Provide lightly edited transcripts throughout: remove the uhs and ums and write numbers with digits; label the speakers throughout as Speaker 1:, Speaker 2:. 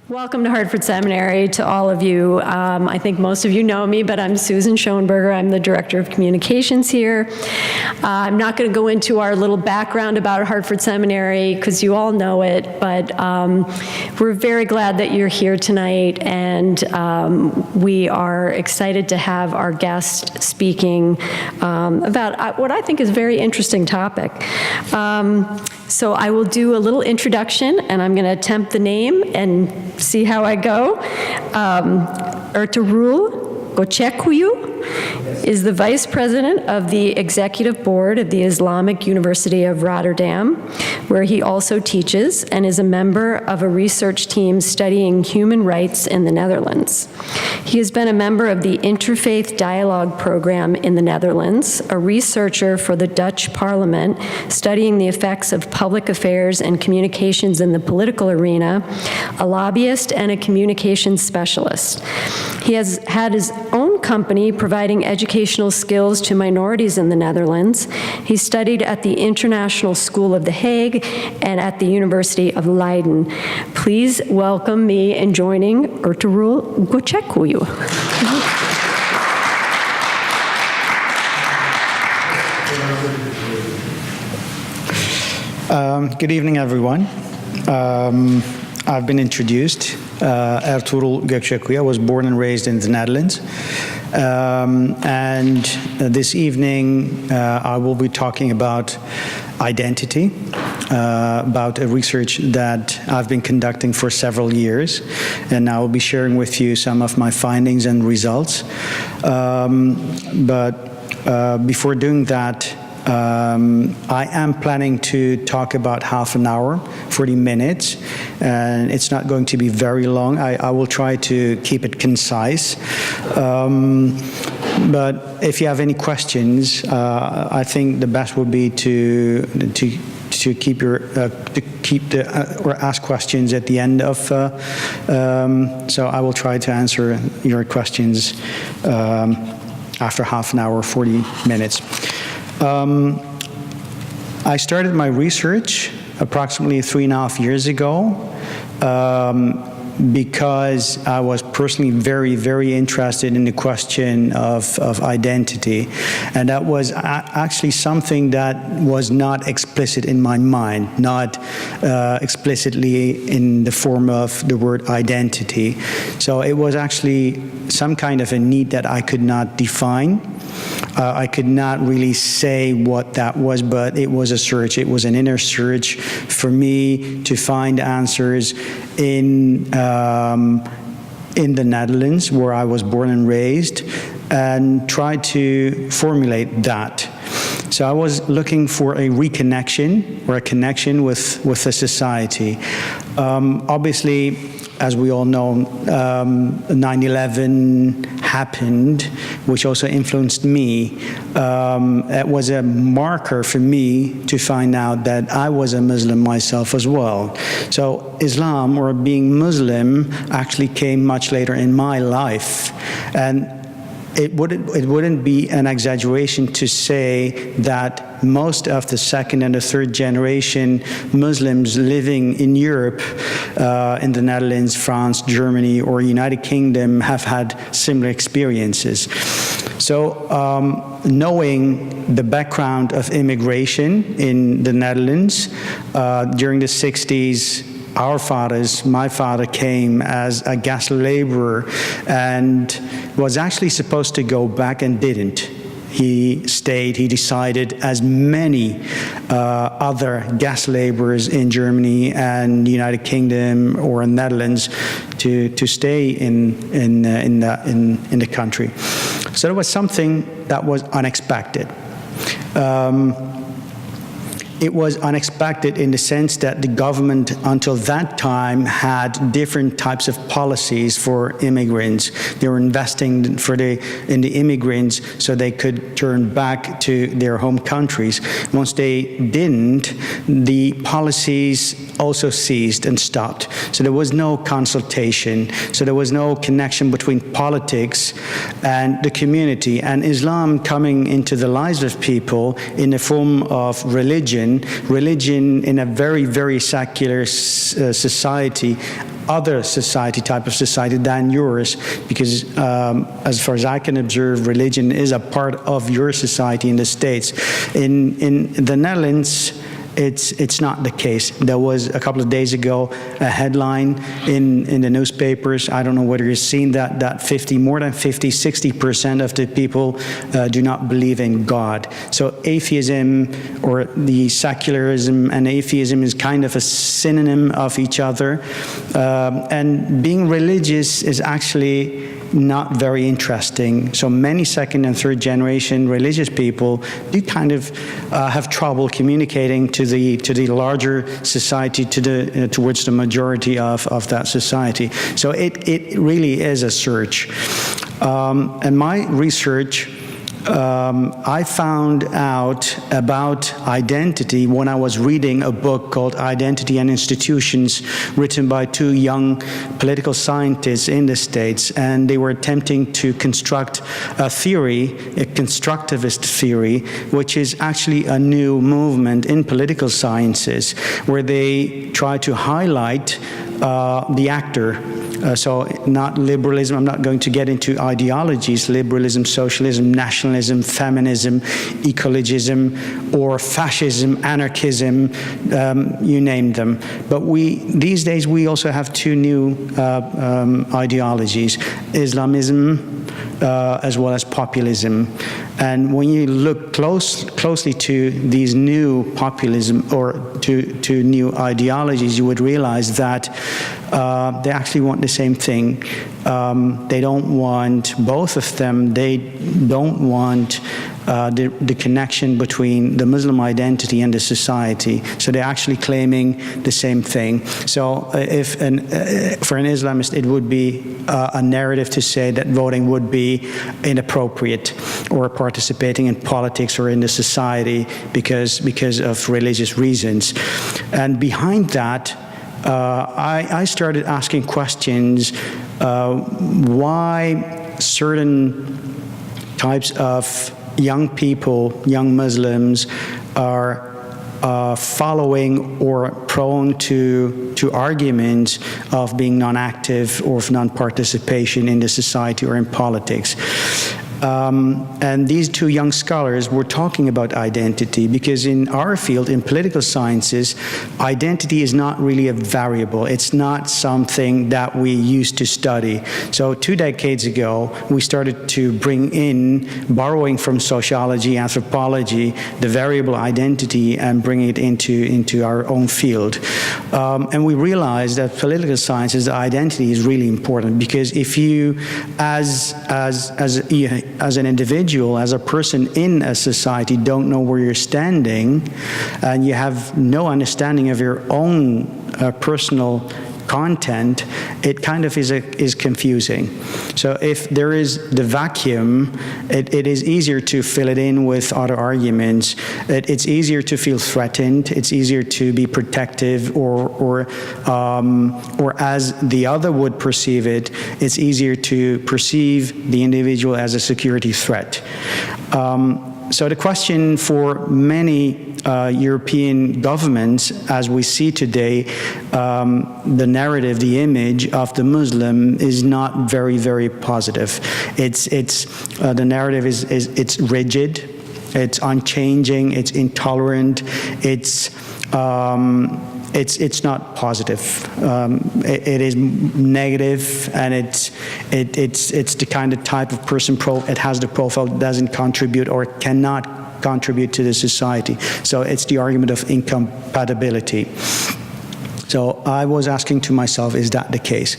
Speaker 1: Welcome to Hartford Seminary to all of you. I think most of you know me, but I'm Susan Schoenberger. I'm the Director of Communications here. I'm not going to go into our little background about Hartford Seminary because you all know it, but we're very glad that you're here tonight, and we are excited to have our guest speaking about what I think is a very interesting topic. So I will do a little introduction, and I'm going to attempt the name and see how I go. Ertugrul Gokcekuyu is the Vice President of the Executive Board of the Islamic University of Rotterdam, where he also teaches and is a member of a research team studying human rights in the Netherlands. He has been a member of the Interfaith Dialogue Program in the Netherlands, a researcher for the Dutch Parliament studying the effects of public affairs and communications in the political arena, a lobbyist, and a communications specialist. He has had his own company providing educational skills to minorities in the Netherlands. He studied at the International School of The Hague and at the University of Leiden. Please welcome me in joining Ertugrul Gokcekuyu.
Speaker 2: Good evening, everyone. I've been introduced. Ertugrul Gokcekuyu. I was born and raised in the Netherlands. And this evening, I will be talking about identity, about a research that I've been conducting for several years. And I will be sharing with you some of my findings and results. But before doing that, I am planning to talk about half an hour, 40 minutes, and it's not going to be very long. I will try to keep it concise. But if you have any questions, I think the best would be to keep or ask questions at the end of. So I will try to answer your questions after half an hour, 40 minutes. I started my research approximately 3.5 years ago because I was personally very, very interested in the question of identity. And that was actually something that was not explicit in my mind, not explicitly in the form of the word identity. So it was actually some kind of a need that I could not define. I could not really say what that was, but it was a search. It was an inner search for me to find answers in the Netherlands, where I was born and raised, and try to formulate that. So I was looking for a reconnection or a connection with the society. Obviously, as we all know, 9/11 happened, which also influenced me. It was a marker for me to find out that I was a Muslim myself as well. So Islam, or being Muslim, actually came much later in my life. And it wouldn't be an exaggeration to say that most of the second and the third generation Muslims living in Europe, in the Netherlands, France, Germany, or United Kingdom have had similar experiences. So knowing the background of immigration in the Netherlands during the 60s, my father came as a gas laborer and was actually supposed to go back and didn't. He stayed. He decided, as many other gas laborers in Germany and the United Kingdom or in Netherlands, to stay in the country. So it was something that was unexpected. It was unexpected in the sense that the government until that time had different types of policies for immigrants. They were investing in the immigrants so they could turn back to their home countries. Once they didn't, the policies also ceased and stopped. So there was no consultation. So there was no connection between politics and the community. And Islam coming into the lives of people in the form of religion religion in a very, very secular society, other society, type of society than yours, because as far as I can observe, religion is a part of your society in the States. In the Netherlands, it's not the case. There was a couple of days ago a headline in the newspapers. I don't know whether you've seen that more than 60% of the people do not believe in God. So atheism, or the secularism and atheism, is kind of a synonym of each other. And being religious is actually not very interesting. So many second and third generation religious people do kind of have trouble communicating to the larger society, towards the majority of that society. So it really is a search. And my research, I found out about identity when I was reading a book called Identity and Institutions, written by two young political scientists in the States, and they were attempting to construct a theory, a constructivist theory, which is actually a new movement in political sciences, where they try to highlight the actor. So not liberalism, I'm not going to get into ideologies, liberalism, socialism, nationalism, feminism, ecologism, or fascism, anarchism, you name them. But these days we also have two new ideologies, Islamism as well as populism. And when you look closely to these new populism or to new ideologies, you would realize that they actually want the same thing. They don't want, both of them, they don't want the connection between the Muslim identity and the society. So they're actually claiming the same thing. So if for an Islamist, it would be a narrative to say that voting would be inappropriate, or participating in politics or in the society because of religious reasons. And behind that, I started asking questions, why certain types of young people, young Muslims, are following or prone to arguments of being non-active or of non-participation in the society or in politics. And these two young scholars were talking about identity, because in our field, in political sciences, identity is not really a variable. It's not something that we used to study. So 2 decades ago, we started to bring in, borrowing from sociology, anthropology, the variable identity, and bringing it into our own field. And we realized that political sciences, the identity is really important, because if you, as an individual, as a person in a society, don't know where you're standing, and you have no understanding of your own personal content, it kind of is confusing. So if there is the vacuum, it is easier to fill it in with other arguments. It's easier to feel threatened. It's easier to be protective, or as the other would perceive it, it's easier to perceive the individual as a security threat. So the question for many European governments, as we see today, the narrative, the image of the Muslim is not very, very positive. The narrative is rigid, it's unchanging, it's intolerant, it's not positive. It is negative, and it's the kind of type of person. It has the profile that doesn't contribute or cannot contribute to the society. So it's the argument of incompatibility. So I was asking to myself, is that the case?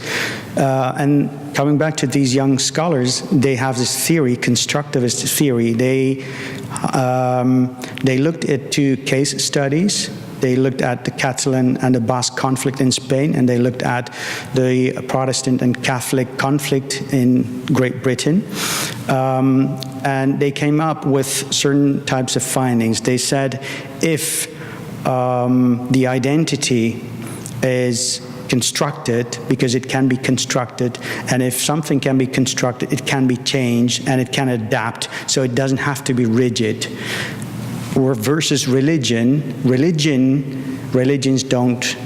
Speaker 2: And coming back to these young scholars, they have this theory, constructivist theory. They looked at 2 case studies. They looked at the Catalan and the Basque conflict in Spain, and they looked at the Protestant and Catholic conflict in Great Britain. And they came up with certain types of findings. They said if the identity is constructed, because it can be constructed, and if something can be constructed, it can be changed and it can adapt, so it doesn't have to be rigid. or versus religions don't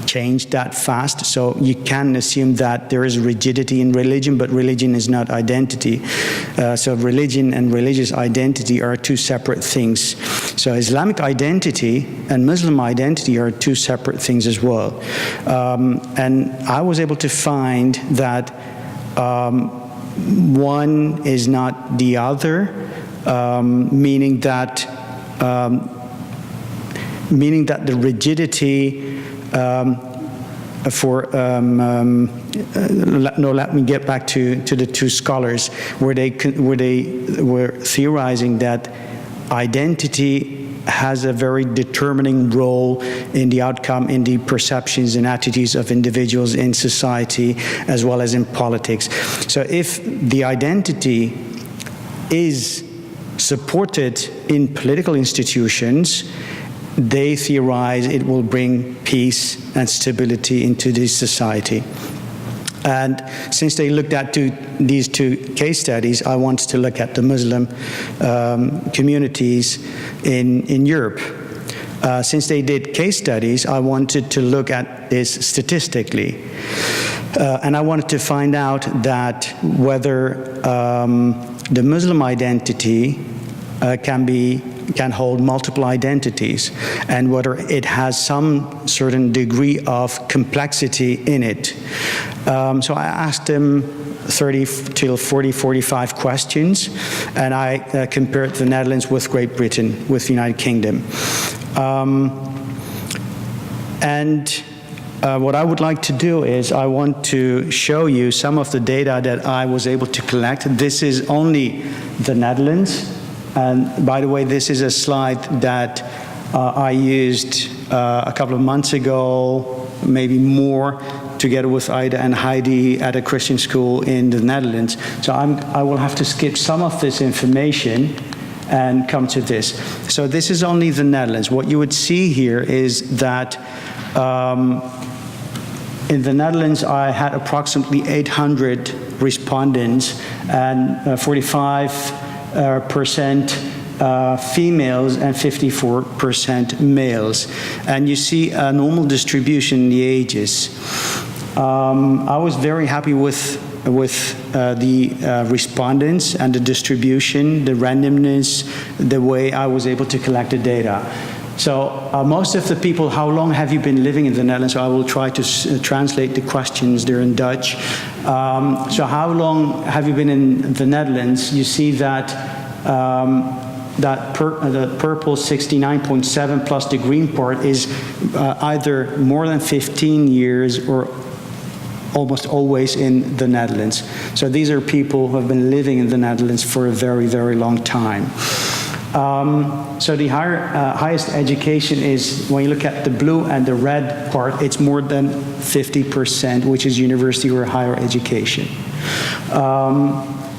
Speaker 2: change that fast, so you can assume that there is rigidity in religion, but religion is not identity. So religion and religious identity are two separate things. So Islamic identity and Muslim identity are two separate things as well. And I was able to find that one is not the other, meaning that the rigidity let me get back to the two scholars where they were theorizing that identity has a very determining role in the outcome, in the perceptions and attitudes of individuals in society as well as in politics. So if the identity is supported in political institutions, they theorize it will bring peace and stability into this society. And since they looked at these two case studies, I wanted to look at the Muslim communities in Europe. Since they did case studies, I wanted to look at this statistically. And I wanted to find out that whether the Muslim identity can hold multiple identities, and whether it has some certain degree of complexity in it. So I asked them 30 till 40, 45 questions, and I compared the Netherlands with Great Britain, with the United Kingdom. What I would like to do is I want to show you some of the data that I was able to collect. This is only the Netherlands. And by the way, this is a slide that I used a couple of months ago, maybe more, together with Ida and Heidi at a Christian school in the Netherlands. So I will have to skip some of this information and come to this. So this is only the Netherlands. What you would see here is that in the Netherlands, I had approximately 800 respondents, and 45% females and 54% males. And you see a normal distribution in the ages. I was very happy with the respondents and the distribution, the randomness, the way I was able to collect the data. So most of the people, how long have you been living in the Netherlands? So I will try to translate the questions, they're in Dutch. So how long have you been in the Netherlands? You see that the purple 69.7 plus the green part is either more than 15 years or almost always in the Netherlands. So these are people who have been living in the Netherlands for a very, very long time. So the highest education is, when you look at the blue and the red part, it's more than 50%, which is university or higher education.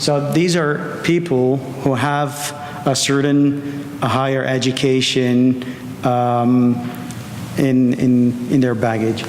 Speaker 2: So these are people who have a certain higher education in their baggage.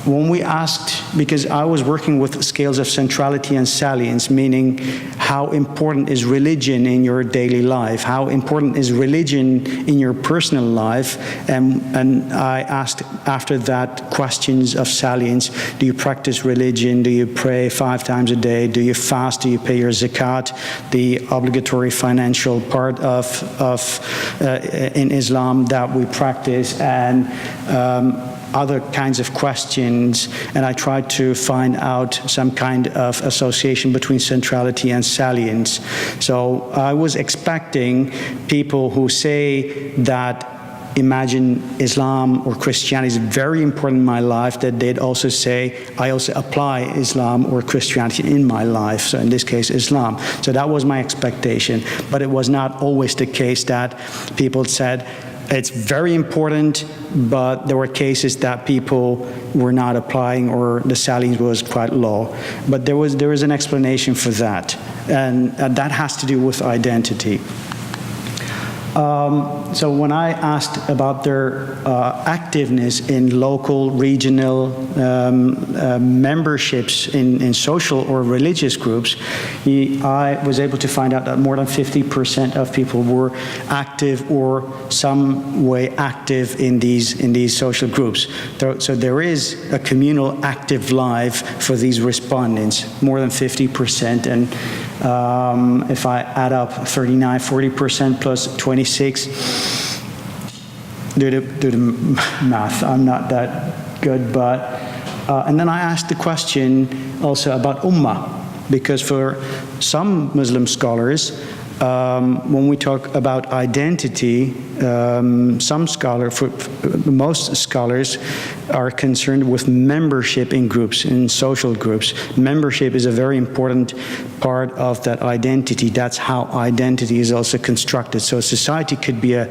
Speaker 2: When we asked, because I was working with scales of centrality and salience, meaning how important is religion in your daily life? How important is religion in your personal life? And I asked after that questions of salience. Do you practice religion? Do you pray 5 times a day? Do you fast? Do you pay your zakat? The obligatory financial part of in Islam that we practice, and other kinds of questions, and I tried to find out some kind of association between centrality and salience. So I was expecting people who say that imagine Islam or Christianity is very important in my life, that they'd also say, I also apply Islam or Christianity in my life, so in this case, Islam. So that was my expectation, but it was not always the case that people said, it's very important, but there were cases that people were not applying or the salience was quite low. But there is an explanation for that, and that has to do with identity. So when I asked about their activeness in local, regional memberships in social or religious groups, I was able to find out that more than 50% of people were active or some way active in these social groups. So there is a communal active life for these respondents, more than 50%, and if I add up 39, 40% plus 26, do the math, I'm not that good, but, and then I asked the question also about Ummah, because for some Muslim scholars, when we talk about identity, most scholars are concerned with membership in groups, in social groups. Membership is a very important part of that identity. That's how identity is also constructed. So society could be a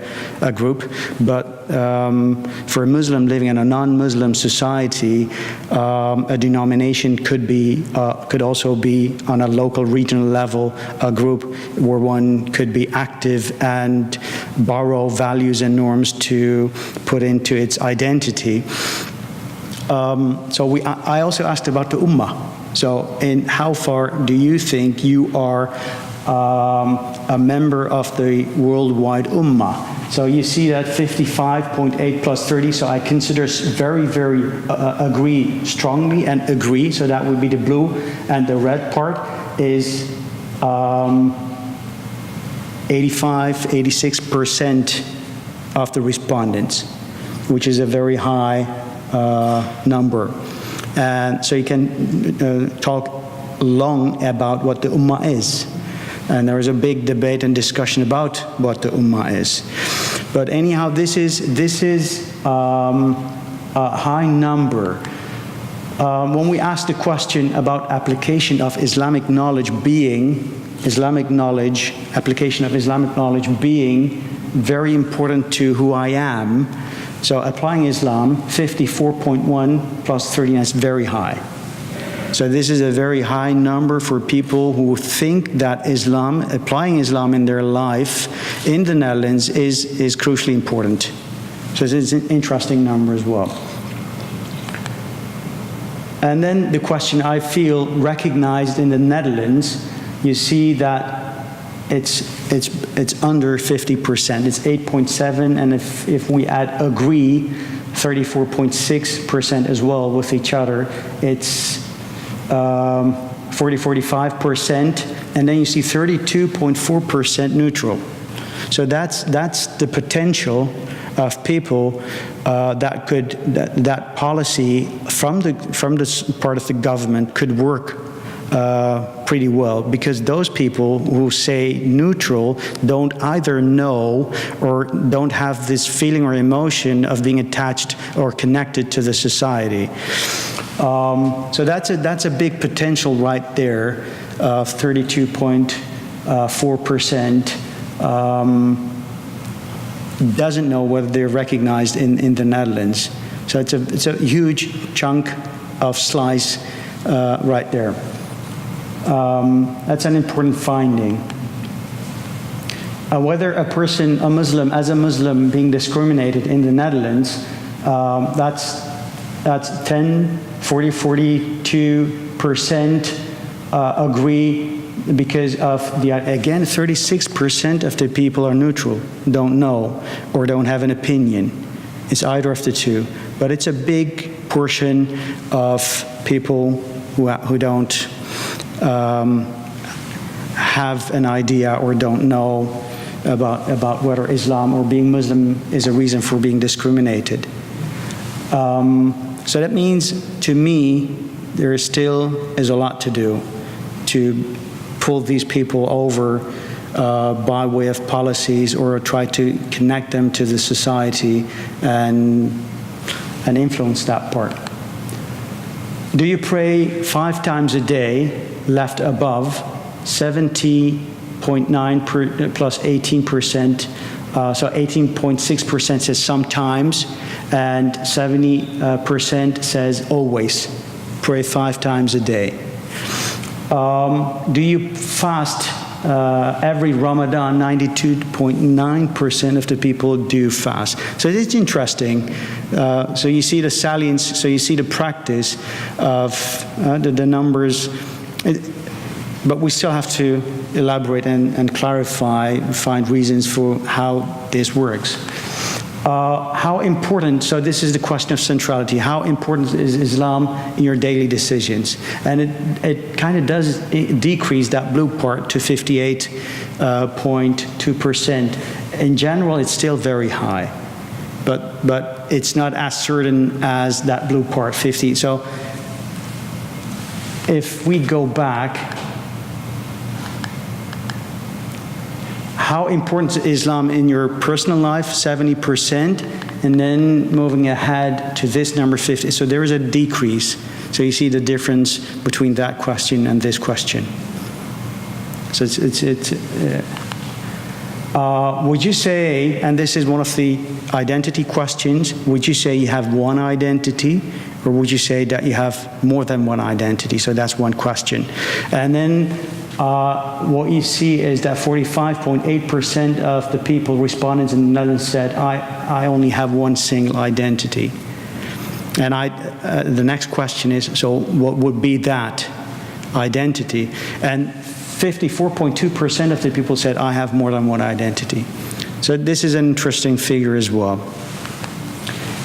Speaker 2: group, but for a Muslim living in a non-Muslim society, a denomination could also be on a local, regional level, a group where one could be active and borrow values and norms to put into its identity. I also asked about the Ummah. So, in how far do you think you are a member of the worldwide Ummah? So you see that 55.8 plus 30, so I consider very, very agree strongly and agree, so that would be the blue, and the red part is 85, 86% of the respondents, which is a very high number. And so you can talk long about what the Ummah is. And there is a big debate and discussion about what the Ummah is. But anyhow, this is a high number. When we ask the question about application of Islamic knowledge application of Islamic knowledge being very important to who I am, so applying Islam, 54.1 plus 39 is very high. So this is a very high number for people who think that applying Islam in their life in the Netherlands is crucially important. So it's an interesting number as well. And then the question I feel recognized in the Netherlands, you see that it's under 50%. It's 8.7, and if we add agree, 34.6% as well with each other, it's 45%, and then you see 32.4% neutral. So that's the potential of people that policy from the part of the government could work pretty well, because those people who say neutral don't either know or don't have this feeling or emotion of being attached or connected to the society. So that's a big potential right there of 32.4%. Doesn't know whether they're recognized in the Netherlands. So it's a huge chunk of slice right there. That's an important finding. Whether a Muslim, as a Muslim, being discriminated in the Netherlands, that's 42% agree, because of again, 36% of the people are neutral, don't know, or don't have an opinion. It's either of the two. But it's a big portion of people who don't have an idea or don't know about whether Islam or being Muslim is a reason for being discriminated. So that means, to me, there still is a lot to do to pull these people over by way of policies, or try to connect them to the society and influence that part. Do you pray 5 times a day? Left above, 70.9 plus 18%, so 18.6% says sometimes, and 70% says always. Pray 5 times a day. Do you fast every Ramadan, 92.9% of the people do fast. So it's interesting. So you see the salience, so you see the practice of the numbers. But we still have to elaborate and clarify, find reasons for how this works. How important, so this is the question of centrality, how important is Islam in your daily decisions? And it kind of does decrease that blue part to 58.2%. In general, it's still very high, but it's not as certain as that blue part, 50. So if we go back, how important is Islam in your personal life? 70%. And then moving ahead to this number 50. So there is a decrease. So you see the difference between that question and this question. So would you say, and this is one of the identity questions, would you say you have one identity? Or would you say that you have more than one identity? So that's one question. And then what you see is that 45.8% of the people, respondents in the Netherlands, said, I only have one single identity. And the next question is, so what would be that identity? And 54.2% of the people said, I have more than one identity. So this is an interesting figure as well.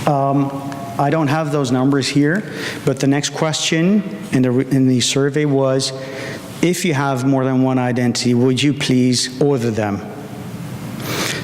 Speaker 2: I don't have those numbers here, but the next question in the survey was, if you have more than one identity, would you please order them?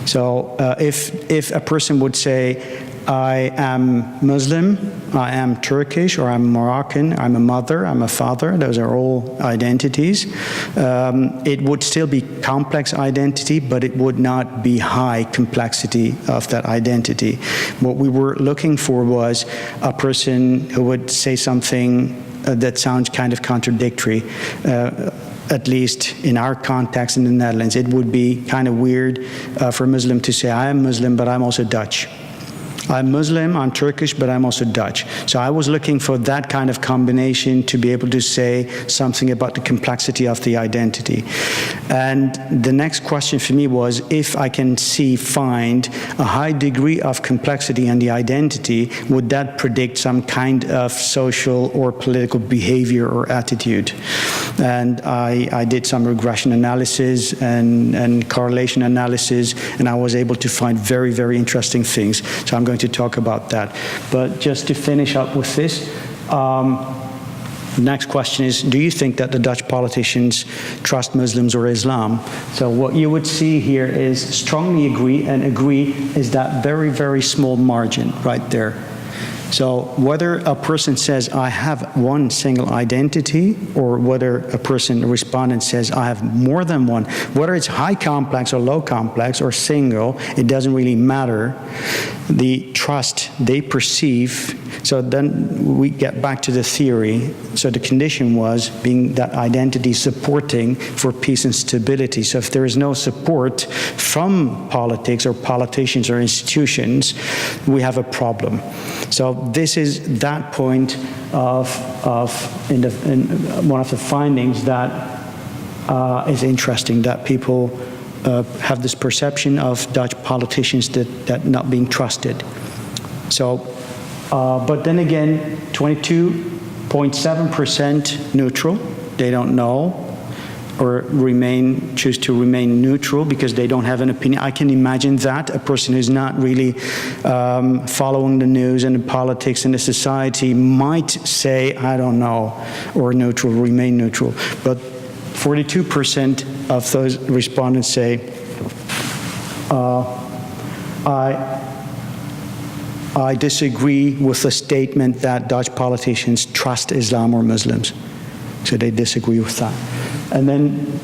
Speaker 2: So if a person would say, I am Muslim, I am Turkish, or I'm Moroccan, I'm a mother, I'm a father, those are all identities, it would still be complex identity, but it would not be high complexity of that identity. What we were looking for was a person who would say something that sounds kind of contradictory. At least in our context in the Netherlands, it would be kind of weird for a Muslim to say, I am Muslim, but I'm also Dutch. I'm Muslim, I'm Turkish, but I'm also Dutch. So I was looking for that kind of combination to be able to say something about the complexity of the identity. And the next question for me was, if I can find a high degree of complexity in the identity, would that predict some kind of social or political behavior or attitude? And I did some regression analysis and correlation analysis, and I was able to find very, very interesting things. So I'm going to talk about that. But just to finish up with this, the next question is, do you think that the Dutch politicians trust Muslims or Islam? So what you would see here is strongly agree, and agree is that very, very small margin right there. So whether a person says, I have one single identity, or whether a respondent says, I have more than one, whether it's high complex or low complex or single, it doesn't really matter. The trust they perceive, so then we get back to the theory. So the condition was being that identity supporting for peace and stability. So if there is no support from politics or politicians or institutions, we have a problem. So this is that point of in one of the findings that is interesting, that people have this perception of Dutch politicians that not being trusted. So, but then again, 22.7% neutral. They don't know, or choose to remain neutral because they don't have an opinion. I can imagine that a person who's not really following the news and the politics and the society might say, I don't know, or neutral, remain neutral. But 42% of those respondents say, I disagree with the statement that Dutch politicians trust Islam or Muslims. So they disagree with that. And then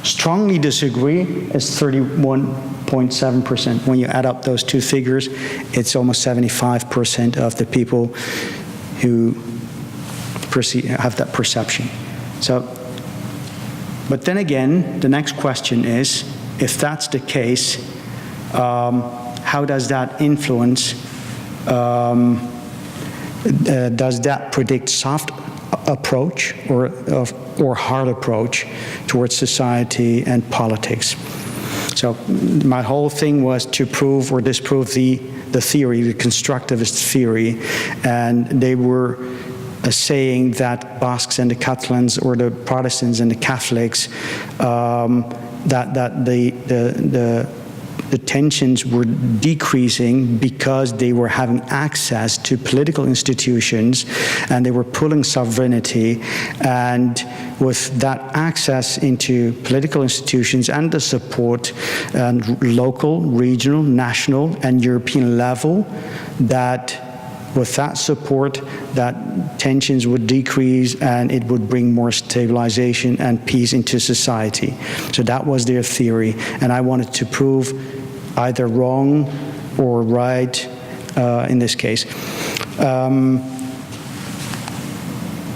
Speaker 2: strongly disagree is 31.7%. When you add up those two figures, it's almost 75% of the people who have that perception. So, but then again, the next question is, if that's the case, how does that influence, does that predict soft approach or hard approach towards society and politics. So my whole thing was to prove or disprove the theory, the constructivist theory, and they were saying that Basques and the Catalans or the Protestants and the Catholics, that the tensions were decreasing because they were having access to political institutions and they were pulling sovereignty. And with that access into political institutions and the support and local, regional, national, and European level, that with that support, that tensions would decrease and it would bring more stabilization and peace into society. So that was their theory, and I wanted to prove either wrong or right in this case.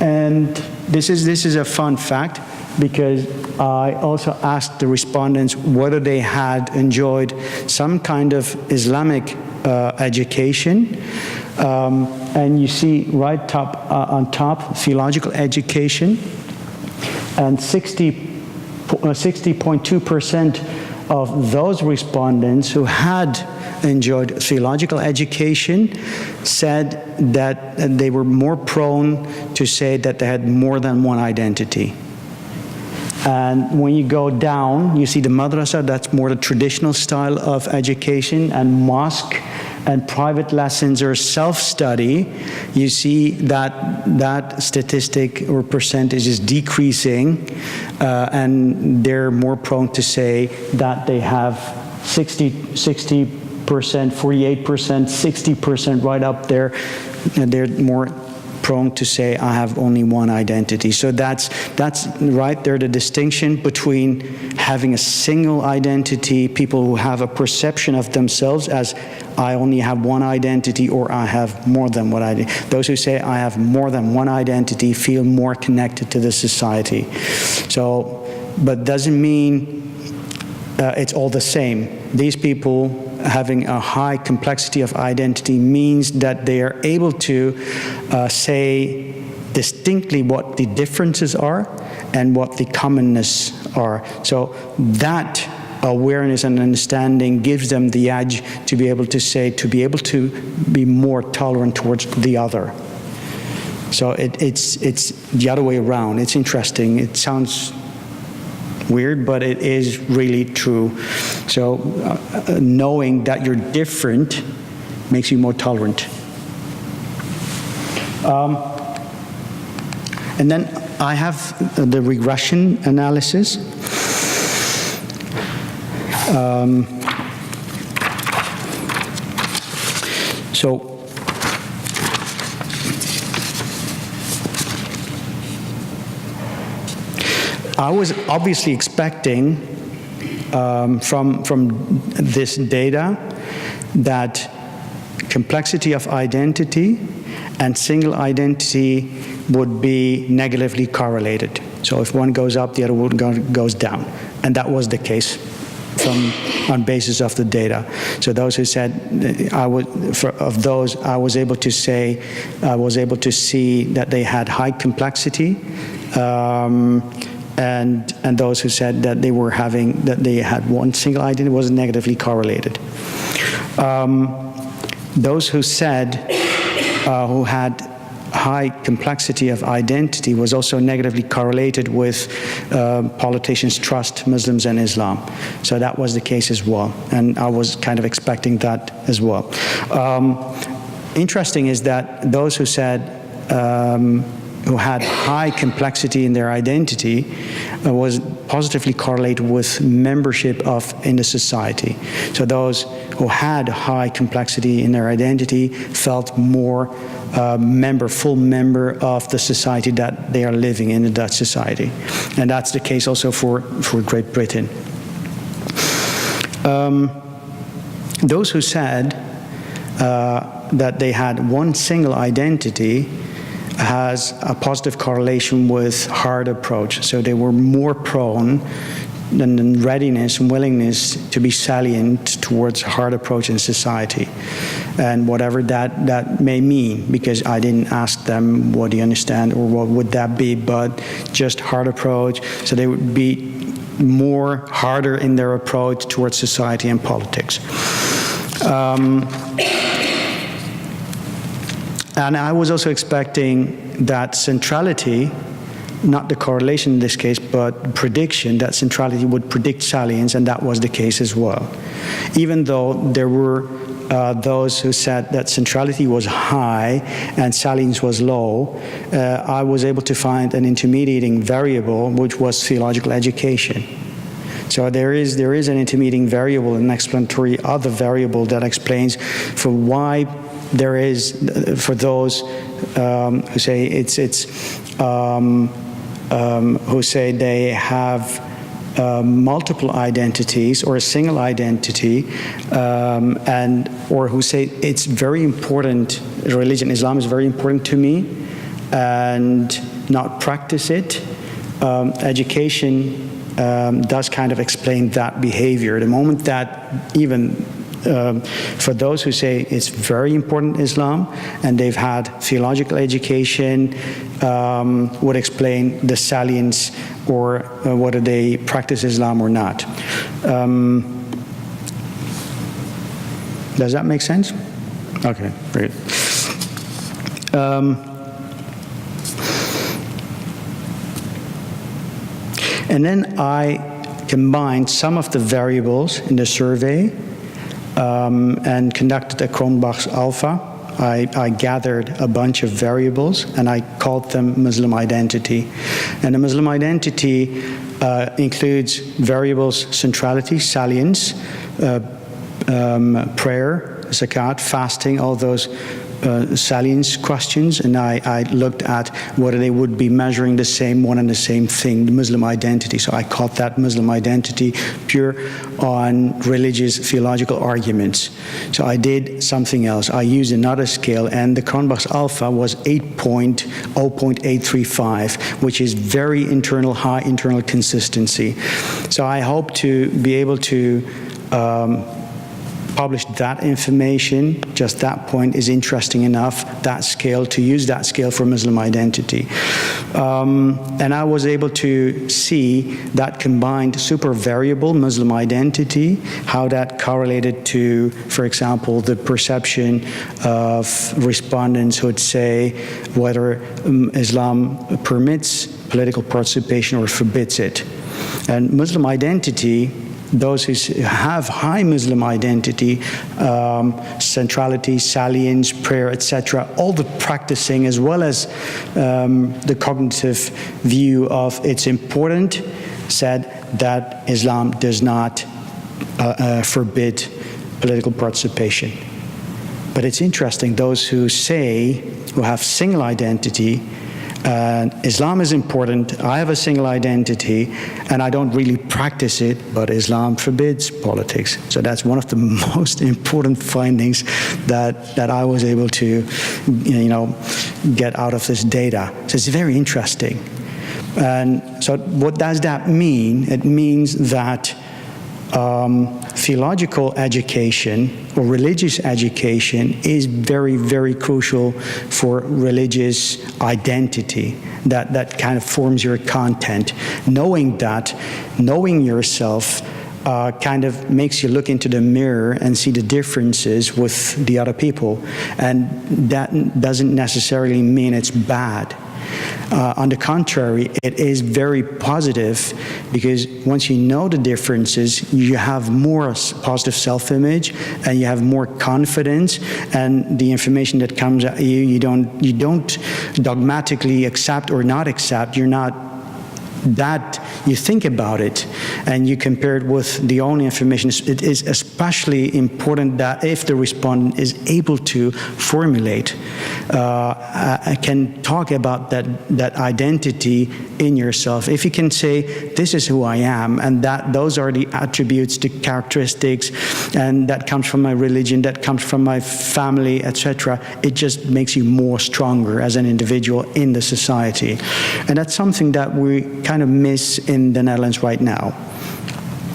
Speaker 2: And this is a fun fact, because I also asked the respondents whether they had enjoyed some kind of Islamic education. And you see right on top, theological education, and 60.2% of those respondents who had enjoyed theological education said that they were more prone to say that they had more than one identity. And when you go down, you see the madrasa, that's more the traditional style of education, and mosque and private lessons or self-study. You see that statistic or percentage is decreasing, and they're more prone to say that they have 60%, 48%, 60% right up there, and they're more prone to say, I have only one identity. So that's right there, the distinction between having a single identity, people who have a perception of themselves as I only have one identity or I have more than one identity. Those who say I have more than one identity feel more connected to the society. So, but doesn't mean it's all the same. These people having a high complexity of identity means that they are able to say distinctly what the differences are and what the commonness are. So that awareness and understanding gives them the edge to be able to say, to be able to be more tolerant towards the other. So it's the other way around. It's interesting. It sounds weird, but it is really true. So knowing that you're different makes you more tolerant. And then I have the regression analysis. So I was obviously expecting from this data that complexity of identity and single identity would be negatively correlated. So if one goes up, the other one goes down. And that was the case on basis of the data. So those who said, I was able to say, I was able to see that they had high complexity, and those who said that they had one single identity was negatively correlated. Those who said who had high complexity of identity was also negatively correlated with politicians trust Muslims and Islam. So that was the case as well, and I was kind of expecting that as well. Interesting is that those who said who had high complexity in their identity was positively correlated with membership in the society. So those who had high complexity in their identity felt more full member of the society that they are living in, the Dutch society. And that's the case also for Great Britain. Those who said that they had one single identity has a positive correlation with hard approach. So they were more prone than readiness and willingness to be salient towards hard approach in society. and whatever that may mean, because I didn't ask them, what do you understand, or what would that be, but just hard approach, so they would be more harder in their approach towards society and politics. And I was also expecting that centrality, not the correlation in this case, but prediction, that centrality would predict salience, and that was the case as well. Even though there were those who said that centrality was high and salience was low, I was able to find an intermediating variable, which was theological education. So there is an intermediating variable, an explanatory other variable that explains for why there is, for those who say who say they have multiple identities or a single identity, or who say it's very important, religion, Islam is very important to me, and not practice it. Education does kind of explain that behavior. The moment that even for those who say it's very important Islam and they've had theological education, would explain the salience or whether they practice Islam or not. Does that make sense? Okay, great. And then I combined some of the variables in the survey and conducted a Kronbach's alpha. I gathered a bunch of variables and I called them Muslim identity. And the Muslim identity includes variables centrality, salience, prayer, zakat, fasting, all those salience questions, and I looked at whether they would be measuring the same one and the same thing, the Muslim identity. So I called that Muslim identity pure on religious theological arguments. So I did something else. I used another scale, and the Kronbach's alpha was 0.835, which is very internal, high internal consistency. So I hope to be able to publish that information. Just that point is interesting enough, that scale, to use that scale for Muslim identity. And I was able to see that combined super variable Muslim identity, how that correlated to, for example, the perception of respondents who would say whether Islam permits political participation or forbids it. And Muslim identity, those who have high Muslim identity, centrality, salience, prayer, etc., all the practicing as well as the cognitive view of it's important, said that Islam does not forbid political participation. But it's interesting, those who say, who have single identity, Islam is important, I have a single identity, and I don't really practice it, but Islam forbids politics. So that's one of the most important findings that I was able to, get out of this data. So it's very interesting. And so what does that mean? It means that theological education or religious education is very, very crucial for religious identity. That kind of forms your content. Knowing yourself kind of makes you look into the mirror and see the differences with the other people. And that doesn't necessarily mean it's bad. On the contrary, it is very positive, because once you know the differences, you have more positive self-image and you have more confidence, and the information that comes at you, you don't dogmatically accept or not accept. You're not that, you think about it and you compare it with the only information. It is especially important that if the respondent is able to formulate, can talk about that identity in yourself. If you can say, this is who I am, and those are the attributes, the characteristics, and that comes from my religion, that comes from my family, etc., it just makes you more stronger as an individual in the society. And that's something that we kind of miss in the Netherlands right now.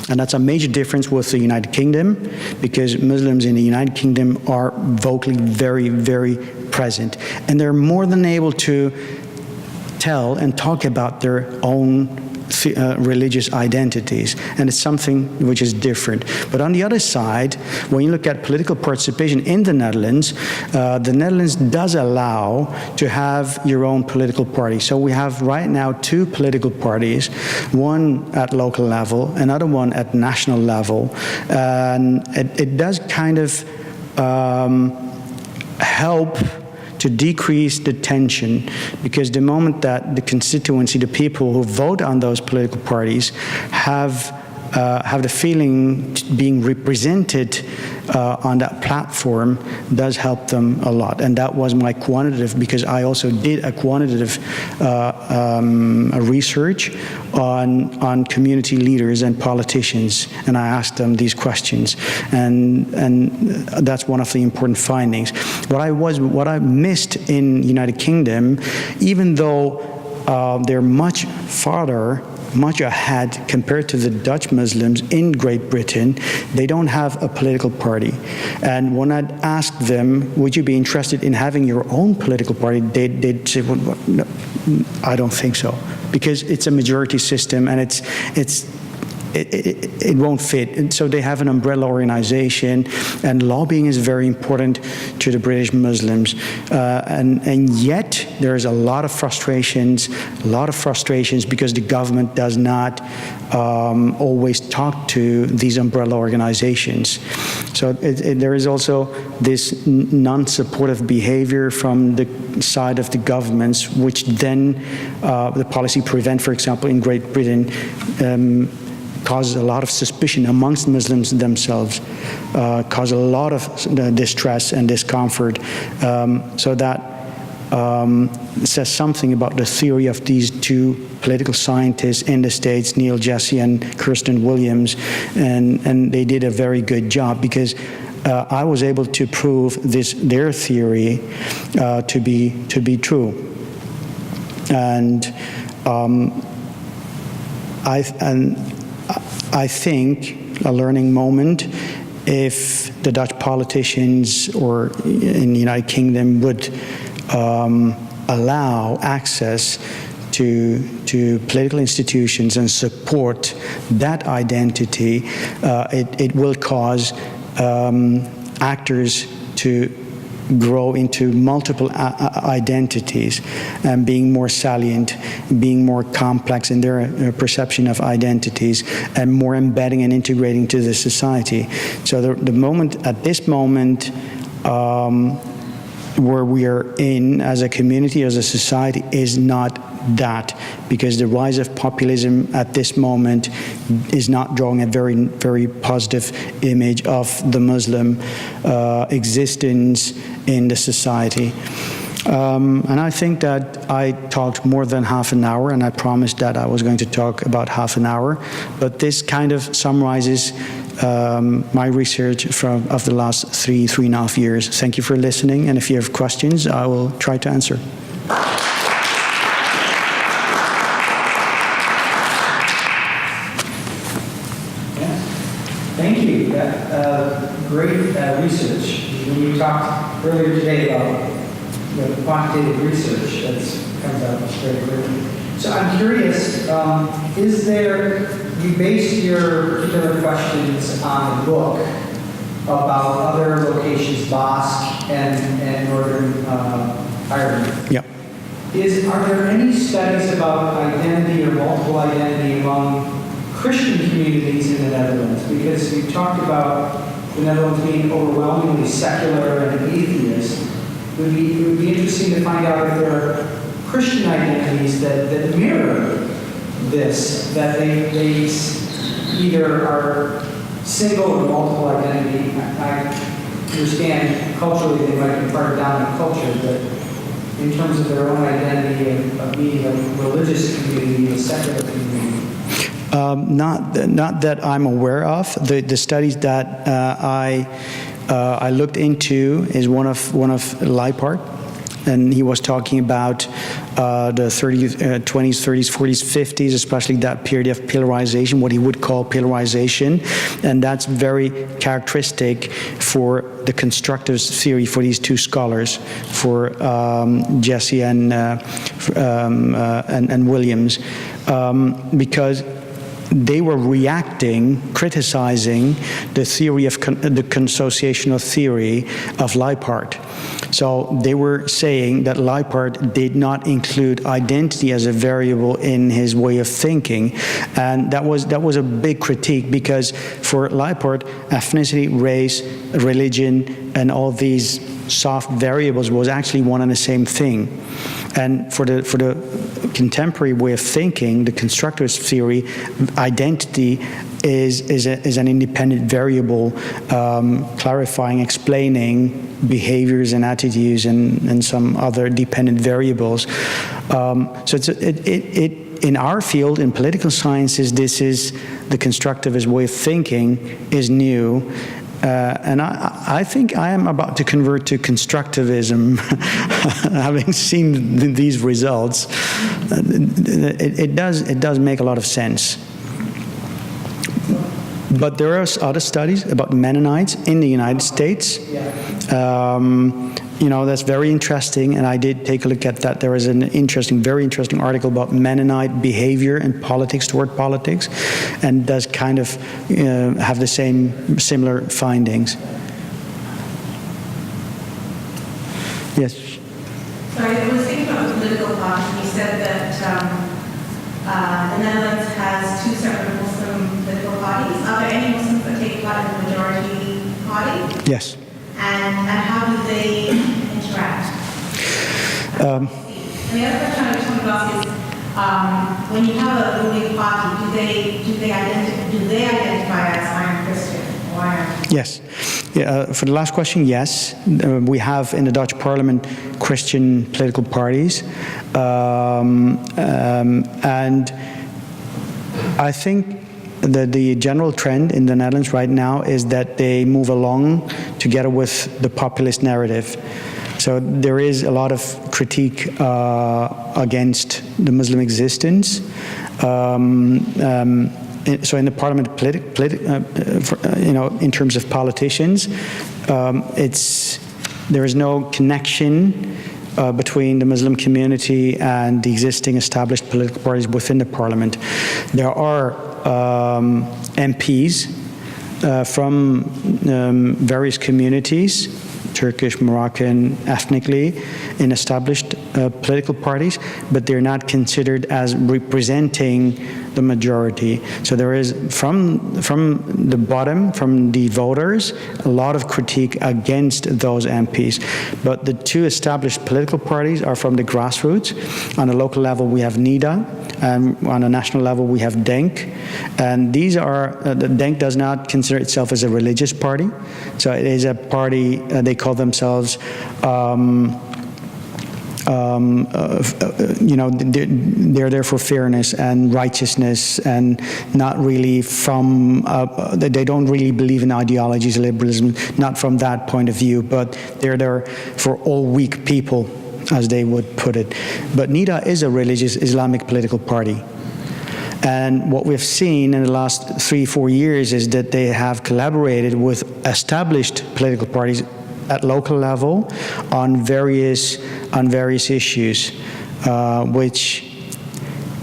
Speaker 2: And that's a major difference with the United Kingdom, because Muslims in the United Kingdom are vocally very, very present. And they're more than able to tell and talk about their own religious identities, and it's something which is different. But on the other side, when you look at political participation in the Netherlands does allow to have your own political party. So we have right now 2 political parties, one at local level, another one at national level, and it does kind of help to decrease the tension, because the moment that the constituency, the people who vote on those political parties, have the feeling being represented on that platform, does help them a lot. And that was my quantitative, because I also did a quantitative research on community leaders and politicians, and I asked them these questions, and that's one of the important findings. What I missed in United Kingdom, even though they're much ahead compared to the Dutch Muslims in Great Britain, they don't have a political party. And when I'd asked them, would you be interested in having your own political party, they'd say, well, no, I don't think so, because it's a majority system, and it won't fit. And so they have an umbrella organization, and lobbying is very important to the British Muslims. And yet there is a lot of frustrations because the government does not always talk to these umbrella organizations. So there is also this non-supportive behavior from the side of the governments, which then the policy prevent, for example, in Great Britain, causes a lot of suspicion amongst Muslims themselves, cause a lot of distress and discomfort. So that says something about the theory of these 2 political scientists in the States, Neil Jassy and Kirsten Williams, and they did a very good job, because I was able to prove their theory to be true. And I think a learning moment, if the Dutch politicians or in the United Kingdom would allow access to political institutions and support that identity, it will cause actors to grow into multiple identities, and being more salient, being more complex in their perception of identities, and more embedding and integrating to the society. So at this moment, where we are in as a community, as a society, is not that, because the rise of populism at this moment is not drawing a very, very positive image of the Muslim existence in the society. And I think that I talked more than half an hour, and I promised that I was going to talk about half an hour, but this kind of summarizes my research of the last 3.5 years. Thank you for listening, and if you have questions, I will try to answer.
Speaker 3: Thank you. Great research. When you talked earlier today about the quantitative research that comes out very clearly. So I'm curious, you based your particular questions on a book about other locations, Basque and Northern Ireland.
Speaker 2: Yeah.
Speaker 3: Are there any studies about identity or multiple identity among Christian communities in the Netherlands? Because you talked about the Netherlands being overwhelmingly secular and atheist. It would be interesting to find out if there are Christian identities that mirror this, that they either are single or multiple identity. I understand culturally they might be part of dominant culture, but in terms of their own identity of being a religious community, a secular community.
Speaker 2: Not that I'm aware of. The studies that I looked into is one of Leipart, and he was talking about the 20s, 30s, 40s, 50s, especially that period of pillarization, what he would call pillarization, and that's very characteristic for the constructivist theory for these two scholars, for Jesse and Williams, because they were criticizing the theory of the consociational theory of Leipart. So they were saying that Leipart did not include identity as a variable in his way of thinking, and that was a big critique, because for Leipart, ethnicity, race, religion, and all these soft variables was actually one and the same thing. And for the contemporary way of thinking, the constructivist theory, identity is an independent variable, clarifying, explaining behaviors and attitudes and some other dependent variables. So in our field, in political sciences, this is the constructivist way of thinking is new. And I think I am about to convert to constructivism, having seen these results. It does make a lot of sense. But there are other studies about Mennonites in the United States. That's very interesting, and I did take a look at that. There is an very interesting article about Mennonite behavior and politics toward politics, and does kind of have the similar findings. Yes?
Speaker 4: Sorry, I was thinking about the political parties. You said that the Netherlands has two separate Muslim political parties. Are there any Muslims that take part in the majority party?
Speaker 2: Yes.
Speaker 4: And how do they interact? And the other question I just wanted to ask is, when you have a ruling party, do they identify as I am Christian or I am?
Speaker 2: Yes. For the last question, yes. We have in the Dutch Parliament Christian political parties, and I think that the general trend in the Netherlands right now is that they move along together with the populist narrative. So there is a lot of critique against the Muslim existence. So in the parliament, in terms of politicians, there is no connection between the Muslim community and the existing established political parties within the parliament. There are MPs from various communities, Turkish, Moroccan, ethnically, in established political parties, but they're not considered as representing the majority. So there is, from the bottom, from the voters, a lot of critique against those MPs. But the two established political parties are from the grassroots. On a local level, we have NIDA, and on a national level, we have DENK. And these are, the DENK does not consider itself as a religious party. So it is a party, they call themselves, they're there for fairness and righteousness, and not really from, they don't really believe in ideologies, liberalism, not from that point of view, but they're there for all weak people, as they would put it. But NIDA is a religious Islamic political party. And what we've seen in the last 3-4 years is that they have collaborated with established political parties at local level on various issues, which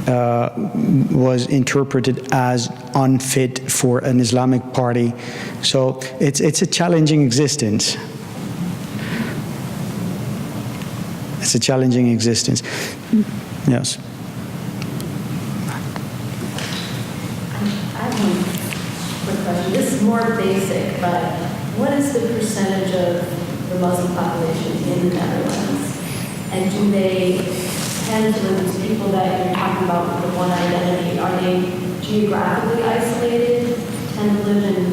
Speaker 2: was interpreted as unfit for an Islamic party. So it's a challenging existence. It's a challenging existence. Yes.
Speaker 5: I have one quick question. This is more basic, but what is the percentage of the Muslim population in the Netherlands? And do they tend to live, these people that you're talking about with the one identity, are they geographically isolated, tend to live in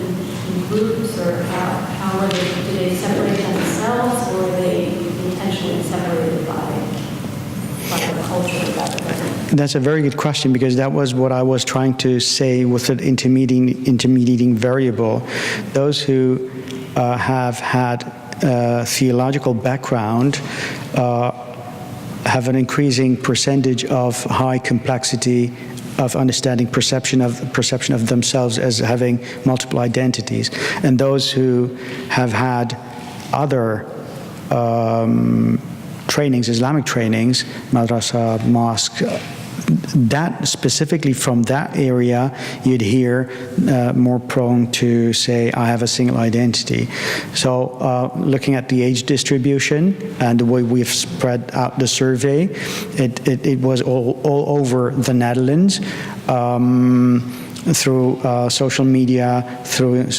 Speaker 5: groups, or how are they, do they separate themselves, or are they intentionally separated by the culture of that?
Speaker 2: That's a very good question, because that was what I was trying to say with the intermediating variable. Those who have had theological background have an increasing percentage of high complexity of understanding perception of themselves as having multiple identities. And those who have had other trainings, Islamic trainings, madrasa, mosque, that specifically from that area, you'd hear more prone to say, I have a single identity. So looking at the age distribution and the way we've spread out the survey, it was all over the Netherlands. Through social media, through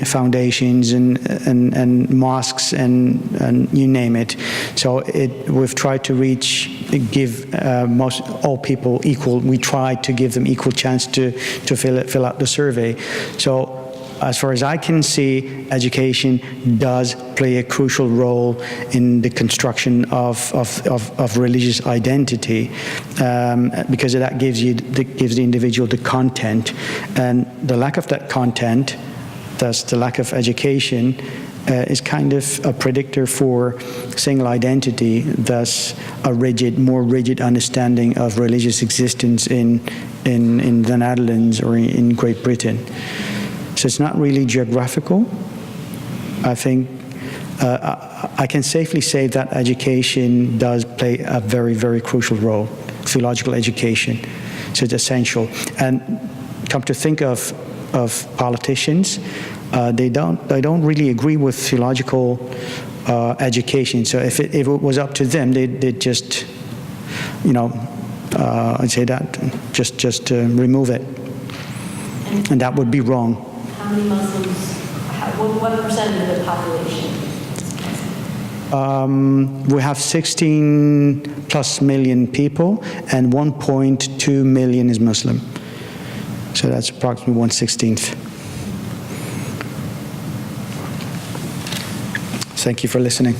Speaker 2: foundations and mosques and you name it. So we've tried to give all people equal. We tried to give them equal chance to fill out the survey. So as far as I can see, education does play a crucial role in the construction of religious identity, because that gives the individual the content, and the lack of that content, thus the lack of education, is kind of a predictor for single identity, thus a more rigid understanding of religious existence in the Netherlands or in Great Britain. So it's not really geographical. I think I can safely say that education does play a very, very crucial role, theological education. So it's essential. And come to think of politicians, they don't really agree with theological education. So if it was up to them, they'd just, I'd say that, just remove it. And that would be wrong.
Speaker 5: How many Muslims, what percentage of the population?
Speaker 2: We have 16 plus million people, and 1.2 million is Muslim. So that's approximately 1/16. Thank you for listening.